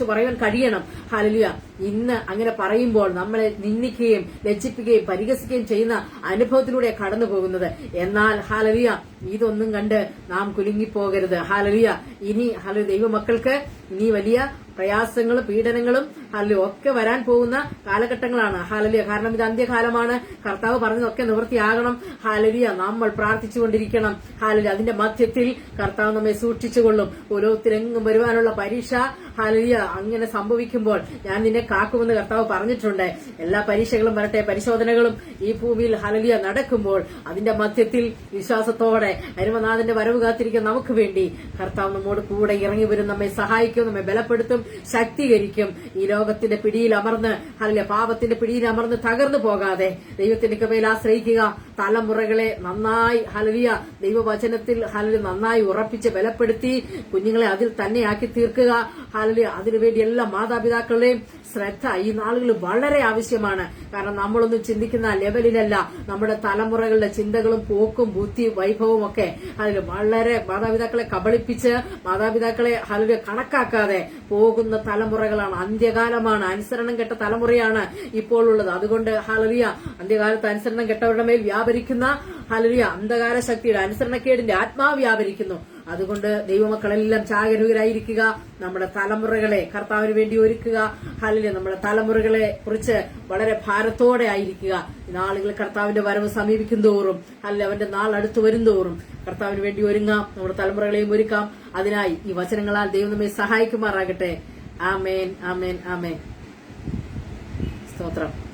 പറയാൻ കഴിയണം. ഹല്ലേലൂയ ഇന്ന് അങ്ങനെ പറയുമ്പോൾ നമ്മളെ നിന്ദിക്കുകയും ലജ്ജിപ്പിക്കുകയും പരിഹസിക്കുകയും ചെയ്യുന്ന അനുഭവത്തിലൂടെ കടന്നു പോകുന്നത്. എന്നാൽ ഹല്ലേലൂയ ഇതൊന്നും കണ്ട് നാം കുലുങ്ങിപ്പോകരുത്. ഹല്ലേലൂയ ഇനി ഹല്ലേലൂയ ദൈവമക്കൾക്ക് ഇനി വലിയ പ്രയാസങ്ങളും പീഡനങ്ങളും ഹല്ലേലൂയ ഒക്കെ വരാൻ പോകുന്ന കാലഘട്ടങ്ങളാണ്. ഹല്ലേലൂയ കാരണം ഇത് അന്ത്യകാലമാണ്. കർത്താവ് പറഞ്ഞതൊക്കെ നിവൃത്തിയാകണം. ഹല്ലേലൂയ നമ്മൾ പ്രാർത്ഥിച്ചുകൊണ്ടിരിക്കണം. ഹല്ലേലൂയ അതിന്റെ മധ്യത്തിൽ കർത്താവ് നമ്മെ സൂക്ഷിച്ചുകൊള്ളും. ലോകത്തിലെങ്ങും വരുവാനുള്ള പരീക്ഷ ഹല്ലേലൂയ അങ്ങനെ സംഭവിക്കുമ്പോൾ ഞാൻ നിന്നെ കാക്കുമെന്ന് കർത്താവ് പറഞ്ഞിട്ടുണ്ട്. എല്ലാ പരീക്ഷകളും വരട്ടെ, പരിശോധനകളും ഈ ഭൂമിയിൽ ഹല്ലേലൂയ നടക്കുമ്പോൾ അതിന്റെ മധ്യത്തിൽ വിശ്വാസത്തോടെ അരുമനാഥന്റെ വരവ് കാത്തിരിക്കുന്ന നമുക്ക് വേണ്ടി കർത്താവ് നമ്മോട് കൂടെ ഇറങ്ങി വരും, നമ്മെ സഹായിക്കും, നമ്മെ ബലപ്പെടുത്തും, ശക്തീകരിക്കും. ഈ ലോകത്തിന്റെ പിടിയിൽ അമർന്ന് ഹല്ലേലൂയ പാപത്തിന്റെ പിടിയിൽ അമർന്ന് തകർന്നു പോകാതെ ദൈവത്തിന്റെ കൃപയിൽ ആശ്രയിക്കുക. തലമുറകളെ നന്നായി ഹല്ലേലൂയ ദൈവവചനത്തിൽ ഹല്ലേലൂയ നന്നായി ഉറപ്പിച്ച് ബലപ്പെടുത്തി കുഞ്ഞുങ്ങളെ അതിൽ തന്നെ ആക്കി തീർക്കുക. ഹല്ലേലൂയ അതിനുവേണ്ടി എല്ലാ മാതാപിതാക്കളുടെയും ശ്രദ്ധ ഈ നാളുകളിൽ വളരെ ആവശ്യമാണ്. കാരണം നമ്മളൊന്നും ചിന്തിക്കുന്ന ലെവലിലല്ല നമ്മുടെ തലമുറകളുടെ ചിന്തകളും പോക്കും ബുദ്ധി വൈഭവവും ഒക്കെ അതിൽ വളരെ മാതാപിതാക്കളെ കബളിപ്പിച്ച് മാതാപിതാക്കളെ ഹല്ലേലൂയ കണക്കാക്കാതെ പോകുന്ന തലമുറകളാണ്. അന്ത്യകാലമാണ്. അനുസരണം കെട്ട തലമുറയാണ് ഇപ്പോൾ ഉള്ളത്. അതുകൊണ്ട് ഹല്ലേലൂയ അന്ത്യകാലത്ത് അനുസരണം കെട്ടവരുടെ മേൽ വ്യാപരിക്കുന്ന ഹല്ലേലൂയ അന്ധകാര ശക്തിയുടെ അനുസരണക്കേടിന്റെ ആത്മാവ് വ്യാപരിക്കുന്നു. അതുകൊണ്ട് ദൈവമക്കളെല്ലാം ജാഗരൂകരായിരിക്കുക. നമ്മുടെ തലമുറകളെ കർത്താവിന് വേണ്ടി ഒരുക്കുക. ഹല്ലേലൂയ നമ്മുടെ തലമുറകളെ കുറിച്ച് വളരെ ഭാരത്തോടെ ആയിരിക്കുക. നാളുകൾ കർത്താവിന്റെ വരവ് സമീപിക്കും തോറും ഹല്ലേലൂയ അവന്റെ നാൾ അടുത്തു വരും തോറും കർത്താവിന് വേണ്ടി ഒരുങ്ങാം. നമ്മുടെ തലമുറകളെയും ഒരുക്കാം. അതിനായി ഈ വചനങ്ങളാൽ ദൈവം നമ്മെ സഹായിക്കുമാറാകട്ടെ. ആമേൻ, ആമേൻ, ആമേൻ. സ്തോത്രം.